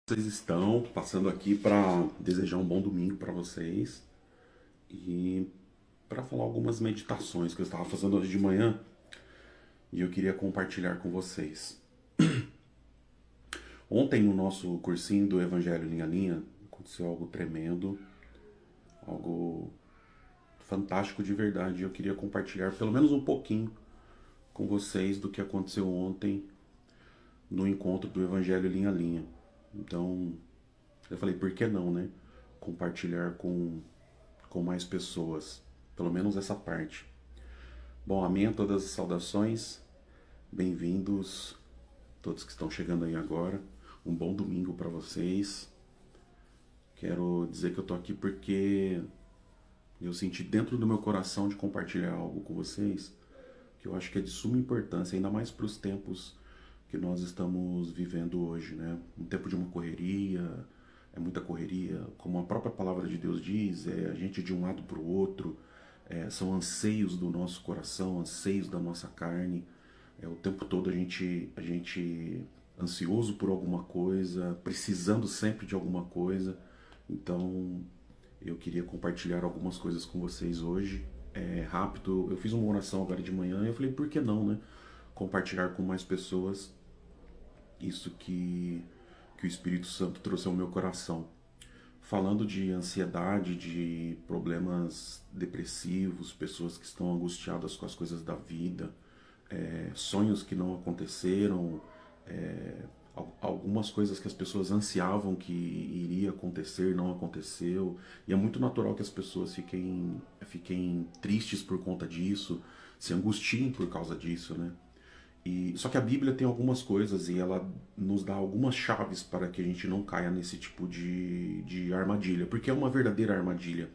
Vocês estão passando aqui para desejar um bom domingo para vocês e para falar algumas meditações que eu estava fazendo hoje de manhã e eu queria compartilhar com vocês. Ontem no nosso cursinho do Evangelho Linha a Linha aconteceu algo tremendo, algo fantástico de verdade. Eu queria compartilhar pelo menos um pouquinho com vocês do que aconteceu ontem no encontro do Evangelho Linha a Linha. Então, eu falei, por que não, né? Compartilhar com mais pessoas, pelo menos essa parte. Bom, amém a todas as saudações, bem-vindos todos que estão chegando aí agora. Um bom domingo para vocês. Quero dizer que eu tô aqui porque eu senti dentro do meu coração de compartilhar algo com vocês que eu acho que é de suma importância, ainda mais para os tempos que nós estamos vivendo hoje, né? Um tempo de uma correria, é muita correria, como a própria palavra de Deus diz, é a gente de um lado para o outro, são anseios do nosso coração, anseios da nossa carne, o tempo todo a gente ansioso por alguma coisa, precisando sempre de alguma coisa. Então eu queria compartilhar algumas coisas com vocês hoje, rápido. Eu fiz uma oração agora de manhã e eu falei, por que não, né? Compartilhar com mais pessoas isso que o Espírito Santo trouxe ao meu coração. Falando de ansiedade, de problemas depressivos, pessoas que estão angustiadas com as coisas da vida, sonhos que não aconteceram, é, algumas coisas que as pessoas ansiavam que iria acontecer, não aconteceu. E é muito natural que as pessoas fiquem tristes por conta disso, se angustiem por causa disso, né? Só que a Bíblia tem algumas coisas e ela nos dá algumas chaves para que a gente não caia nesse tipo de armadilha, porque é uma verdadeira armadilha.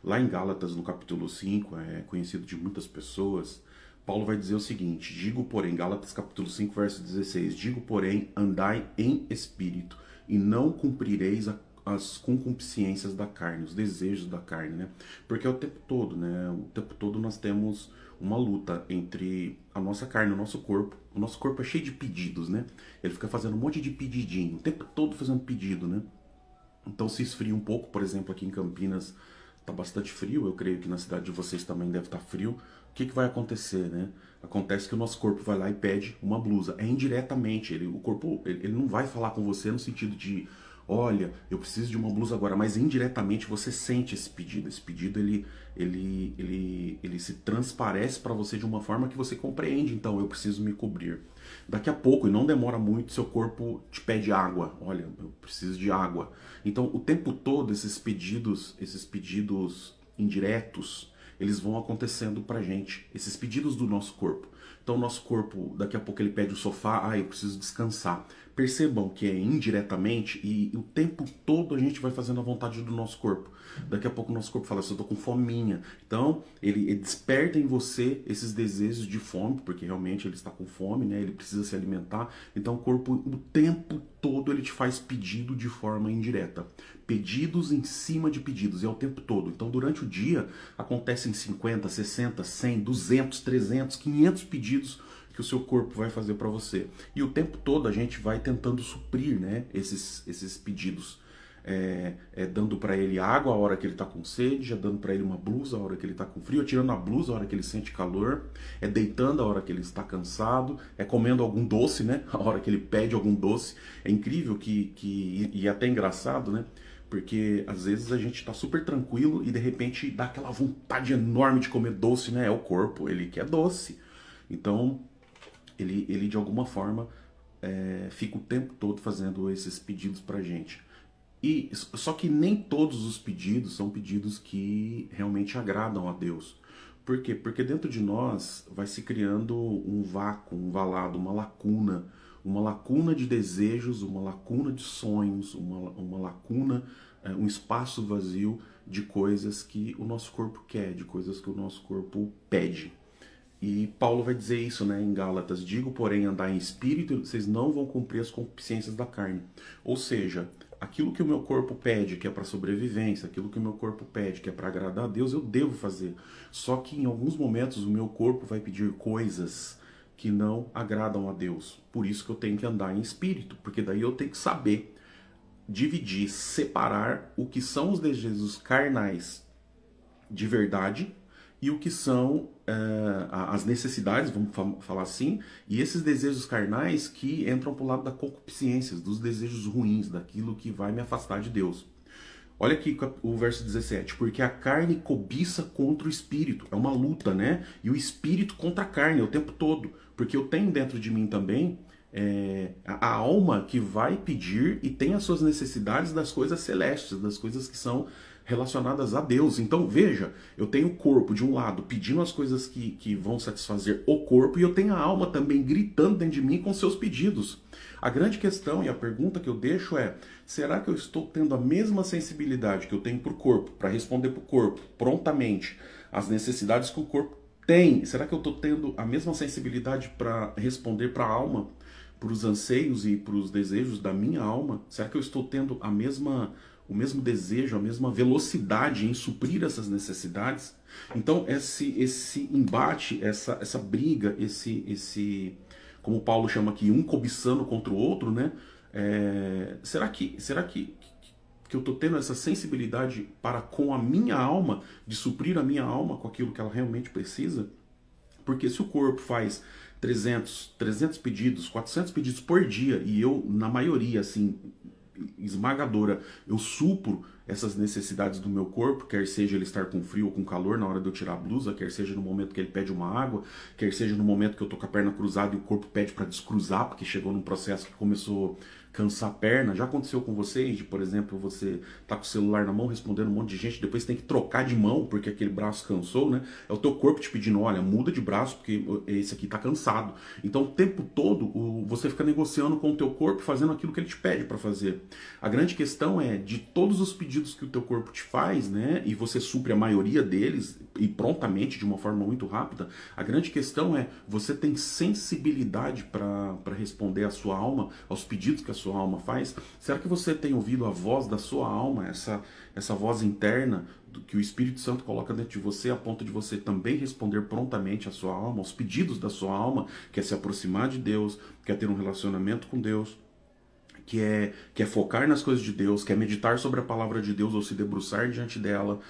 Lá em Gálatas, no capítulo 5 é conhecido de muitas pessoas, Paulo vai dizer o seguinte: digo, porém, Gálatas capítulo 5 verso 16, digo, porém, andai em espírito, e não cumprireis as concupiscências da carne, os desejos da carne, né? Porque é o tempo todo, né? O tempo todo nós temos uma luta entre a nossa carne, o nosso corpo. O nosso corpo é cheio de pedidos, né? Ele fica fazendo um monte de pedidinho, o tempo todo fazendo pedido, né? Então se esfria um pouco, por exemplo, aqui em Campinas tá bastante frio, eu creio que na cidade de vocês também deve estar frio. O que vai acontecer, né? Acontece que o nosso corpo vai lá e pede uma blusa. É indiretamente, o corpo ele não vai falar com você no sentido de olha, eu preciso de uma blusa agora, mas indiretamente você sente esse pedido. Esse pedido ele se transparece para você de uma forma que você compreende. Então, eu preciso me cobrir. Daqui a pouco, e não demora muito, seu corpo te pede água. Olha, eu preciso de água. Então, o tempo todo, esses pedidos indiretos, eles vão acontecendo pra gente. Esses pedidos do nosso corpo. Então, o nosso corpo, daqui a pouco ele pede o sofá, eu preciso descansar. Percebam que é indiretamente e o tempo todo a gente vai fazendo a vontade do nosso corpo. Daqui a pouco o nosso corpo fala assim, eu tô com fominha. Então, ele desperta em você esses desejos de fome, porque realmente ele está com fome, né? Ele precisa se alimentar. Então, o corpo, o tempo todo, ele te faz pedido de forma indireta. Pedidos em cima de pedidos, é o tempo todo. Então, durante o dia, acontecem 50, 60, 100, 200, 300, 500 pedidos que o seu corpo vai fazer para você. E o tempo todo a gente vai tentando suprir, né, esses pedidos. Dando para ele água a hora que ele está com sede, já dando para ele uma blusa a hora que ele está com frio, tirando a blusa a hora que ele sente calor, deitando a hora que ele está cansado, comendo algum doce, né, a hora que ele pede algum doce. É incrível e até engraçado, né, porque às vezes a gente está super tranquilo e de repente dá aquela vontade enorme de comer doce, né, é o corpo, ele quer doce. Então, ele de alguma forma fica o tempo todo fazendo esses pedidos pra gente. Só que nem todos os pedidos são pedidos que realmente agradam a Deus. Por quê? Porque dentro de nós vai se criando um vácuo, um valado, uma lacuna de desejos, uma lacuna de sonhos, uma lacuna, um espaço vazio de coisas que o nosso corpo quer, de coisas que o nosso corpo pede. E Paulo vai dizer isso, né, em Gálatas: digo, porém, andar em espírito, vocês não vão cumprir as concupiscências da carne. Ou seja, aquilo que o meu corpo pede, que é para sobrevivência, aquilo que o meu corpo pede, que é para agradar a Deus, eu devo fazer. Só que em alguns momentos o meu corpo vai pedir coisas que não agradam a Deus. Por isso que eu tenho que andar em espírito, porque daí eu tenho que saber dividir, separar o que são os desejos carnais de verdade e o que são as necessidades, vamos falar assim, e esses desejos carnais que entram para o lado da concupiscência, dos desejos ruins, daquilo que vai me afastar de Deus. Olha aqui o verso 17, porque a carne cobiça contra o espírito, é uma luta, né? E o espírito contra a carne o tempo todo, porque eu tenho dentro de mim também a alma que vai pedir e tem as suas necessidades das coisas celestes, das coisas que são relacionadas a Deus. Então, veja, eu tenho o corpo de um lado pedindo as coisas que vão satisfazer o corpo e eu tenho a alma também gritando dentro de mim com seus pedidos. A grande questão e a pergunta que eu deixo é: será que eu estou tendo a mesma sensibilidade que eu tenho para o corpo, para responder para o corpo prontamente as necessidades que o corpo tem? Será que eu estou tendo a mesma sensibilidade para responder para a alma, para os anseios e para os desejos da minha alma? Será que eu estou tendo o mesmo desejo, a mesma velocidade em suprir essas necessidades? Então, esse embate, essa briga, como Paulo chama aqui, um cobiçando contra o outro, né? Será que eu estou tendo essa sensibilidade para com a minha alma, de suprir a minha alma com aquilo que ela realmente precisa? Porque se o corpo faz 300 pedidos, 400 pedidos por dia, e eu, na maioria, assim, esmagadora, eu supro essas necessidades do meu corpo, quer seja ele estar com frio ou com calor na hora de eu tirar a blusa, quer seja no momento que ele pede uma água, quer seja no momento que eu tô com a perna cruzada e o corpo pede para descruzar, porque chegou num processo que começou a cansar a perna. Já aconteceu com vocês, de, por exemplo, você tá com o celular na mão respondendo um monte de gente, depois tem que trocar de mão porque aquele braço cansou, né? É o teu corpo te pedindo: olha, muda de braço porque esse aqui tá cansado. Então o tempo todo você fica negociando com o teu corpo, fazendo aquilo que ele te pede para fazer. A grande questão é, de todos os pedidos que o teu corpo te faz, né, e você supre a maioria deles e prontamente, de uma forma muito rápida, a grande questão é: você tem sensibilidade para responder à sua alma, aos pedidos que a sua alma faz? Será que você tem ouvido a voz da sua alma, essa voz interna que o Espírito Santo coloca dentro de você, a ponto de você também responder prontamente à sua alma, aos pedidos da sua alma, que é se aproximar de Deus, que é ter um relacionamento com Deus, que é focar nas coisas de Deus, que é meditar sobre a palavra de Deus ou se debruçar diante dela,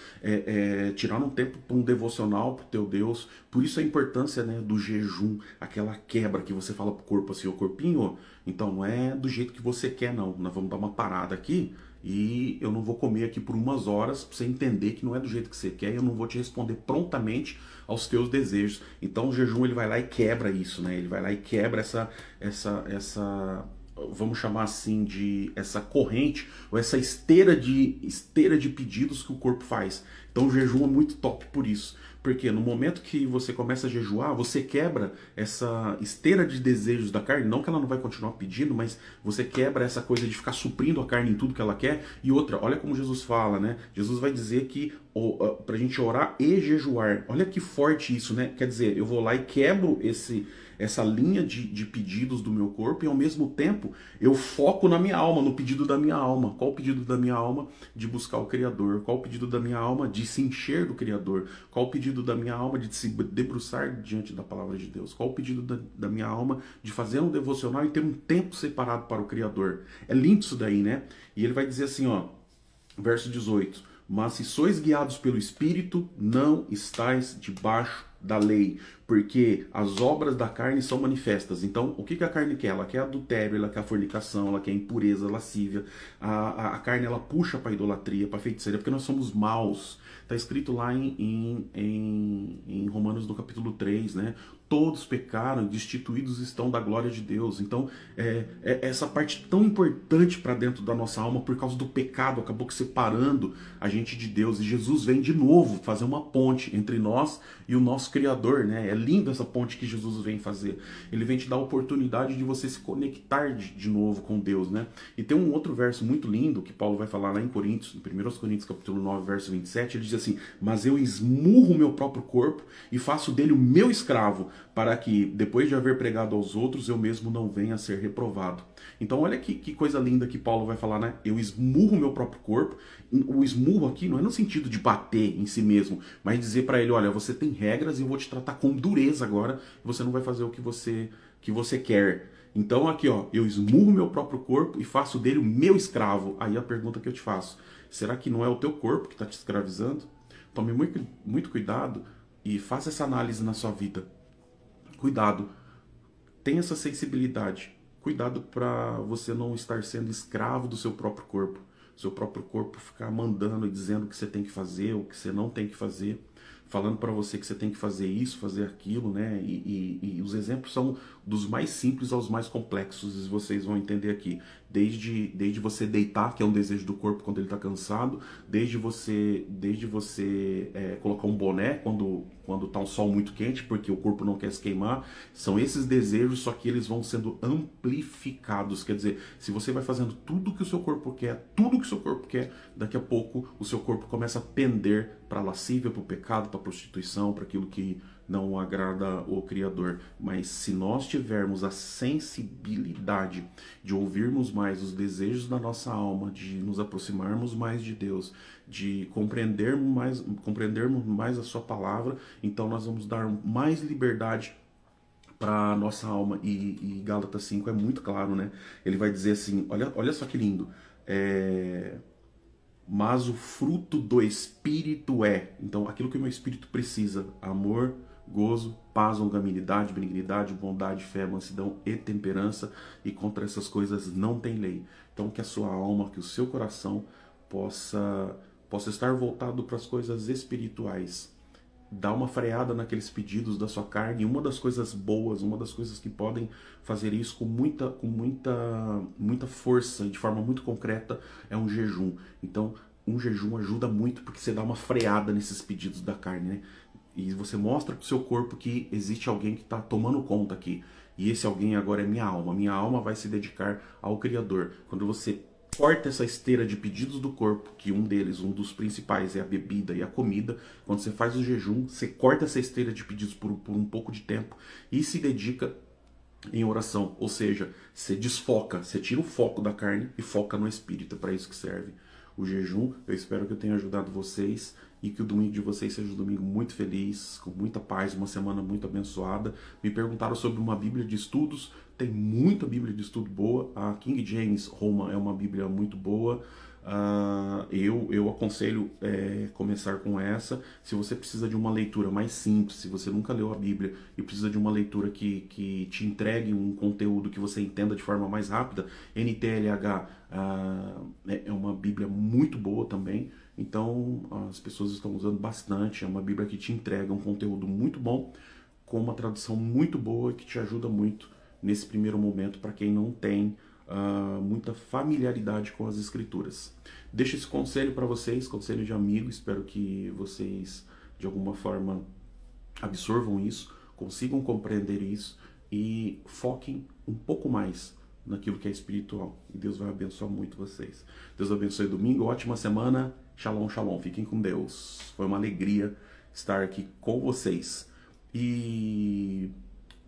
tirar um tempo para um devocional para o teu Deus? Por isso a importância, né, do jejum, aquela quebra que você fala pro corpo assim: ô corpinho, então não é do jeito que você quer não, nós vamos dar uma parada aqui e eu não vou comer aqui por umas horas para você entender que não é do jeito que você quer e eu não vou te responder prontamente aos teus desejos. Então o jejum, ele vai lá e quebra isso, né? Ele vai lá e quebra essa vamos chamar assim, de essa corrente ou essa esteira de pedidos que o corpo faz. Então o jejum é muito top por isso. Porque no momento que você começa a jejuar, você quebra essa esteira de desejos da carne. Não que ela não vai continuar pedindo, mas você quebra essa coisa de ficar suprindo a carne em tudo que ela quer. E outra, olha como Jesus fala, né? Jesus vai dizer que pra gente orar e jejuar. Olha que forte isso, né? Quer dizer, eu vou lá e quebro essa linha de pedidos do meu corpo e ao mesmo tempo eu foco na minha alma, no pedido da minha alma. Qual o pedido da minha alma? De buscar o Criador. Qual o pedido da minha alma? De se encher do Criador. Qual o pedido da minha alma? De se debruçar diante da palavra de Deus. Qual o pedido da minha alma? De fazer um devocional e ter um tempo separado para o Criador. É lindo isso daí, né? E ele vai dizer assim, ó, verso 18: mas se sois guiados pelo Espírito, não estáis debaixo da lei, porque as obras da carne são manifestas. Então, o que a carne quer? Ela quer adultério, ela quer a fornicação, ela quer a impureza, a lascívia. A carne, ela puxa para a idolatria, para a feitiçaria, porque nós somos maus. Está escrito lá em Romanos, no capítulo 3, né? Todos pecaram, destituídos estão da glória de Deus. Então, essa parte tão importante para dentro da nossa alma, por causa do pecado, acabou que separando a gente de Deus. E Jesus vem de novo fazer uma ponte entre nós e o nosso Criador, né? É lindo essa ponte que Jesus vem fazer. Ele vem te dar a oportunidade de você se conectar de novo com Deus, né? E tem um outro verso muito lindo que Paulo vai falar lá em Coríntios, em 1 Coríntios capítulo 9, verso 27, ele diz assim: mas eu esmurro o meu próprio corpo e faço dele o meu escravo, para que, depois de haver pregado aos outros, eu mesmo não venha a ser reprovado. Então olha que coisa linda que Paulo vai falar, né? Eu esmurro o meu próprio corpo. O esmurro aqui não é no sentido de bater em si mesmo, mas dizer para ele: olha, você tem regras e eu vou te tratar com dureza agora, e você não vai fazer o que você quer. Então aqui, ó, eu esmurro meu próprio corpo e faço dele o meu escravo. Aí a pergunta que eu te faço, será que não é o teu corpo que está te escravizando? Tome muito cuidado e faça essa análise na sua vida. Cuidado, tenha essa sensibilidade. Cuidado para você não estar sendo escravo do seu próprio corpo. Seu próprio corpo ficar mandando e dizendo o que você tem que fazer, o que você não tem que fazer, falando para você que você tem que fazer isso, fazer aquilo, né? E os exemplos são dos mais simples aos mais complexos, e vocês vão entender aqui. Desde você deitar, que é um desejo do corpo quando ele está cansado, desde você colocar um boné quando está um sol muito quente, porque o corpo não quer se queimar. São esses desejos, só que eles vão sendo amplificados. Quer dizer, se você vai fazendo tudo que o seu corpo quer, tudo que o seu corpo quer, daqui a pouco o seu corpo começa a pender para a lascívia, para o pecado, para a prostituição, para aquilo que não agrada o Criador. Mas se nós tivermos a sensibilidade de ouvirmos mais os desejos da nossa alma, de nos aproximarmos mais de Deus, de compreendermos mais a sua palavra, então nós vamos dar mais liberdade para nossa alma. E Gálatas 5 é muito claro, né? Ele vai dizer assim, olha só que lindo, mas o fruto do Espírito é, então aquilo que o meu espírito precisa: amor, gozo, paz, longanimidade, benignidade, bondade, fé, mansidão e temperança, e contra essas coisas não tem lei. Então que a sua alma, que o seu coração possa estar voltado para as coisas espirituais. Dá uma freada naqueles pedidos da sua carne. E uma das coisas boas, uma das coisas que podem fazer isso com muita força, de forma muito concreta, é um jejum. Então, um jejum ajuda muito porque você dá uma freada nesses pedidos da carne, né? E você mostra pro seu corpo que existe alguém que está tomando conta aqui. E esse alguém agora é minha alma. Minha alma vai se dedicar ao Criador. Quando você corta essa esteira de pedidos do corpo, que um dos principais é a bebida e a comida. Quando você faz o jejum, você corta essa esteira de pedidos por um pouco de tempo e se dedica em oração. Ou seja, você desfoca, você tira o foco da carne e foca no espírito. É para isso que serve o jejum. Eu espero que eu tenha ajudado vocês e que o domingo de vocês seja um domingo muito feliz, com muita paz, uma semana muito abençoada. Me perguntaram sobre uma Bíblia de estudos. Tem muita Bíblia de estudo boa. A King James Roma é uma Bíblia muito boa. Eu aconselho começar com essa. Se você precisa de uma leitura mais simples, se você nunca leu a Bíblia e precisa de uma leitura que te entregue um conteúdo que você entenda de forma mais rápida, NTLH é uma Bíblia muito boa também. Então as pessoas estão usando bastante. É uma Bíblia que te entrega um conteúdo muito bom, com uma tradução muito boa, que te ajuda muito nesse primeiro momento para quem não tem muita familiaridade com as escrituras. Deixo esse conselho para vocês, conselho de amigo. Espero que vocês de alguma forma absorvam isso, consigam compreender isso e foquem um pouco mais naquilo que é espiritual. E Deus vai abençoar muito vocês. Deus abençoe domingo, ótima semana. Shalom, shalom. Fiquem com Deus. Foi uma alegria estar aqui com vocês. E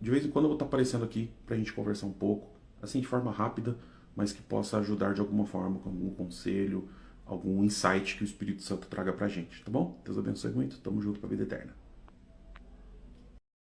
de vez em quando eu vou estar aparecendo aqui pra gente conversar um pouco, assim de forma rápida, mas que possa ajudar de alguma forma, com algum conselho, algum insight que o Espírito Santo traga pra gente, tá bom? Deus abençoe muito. Tamo junto pra vida eterna.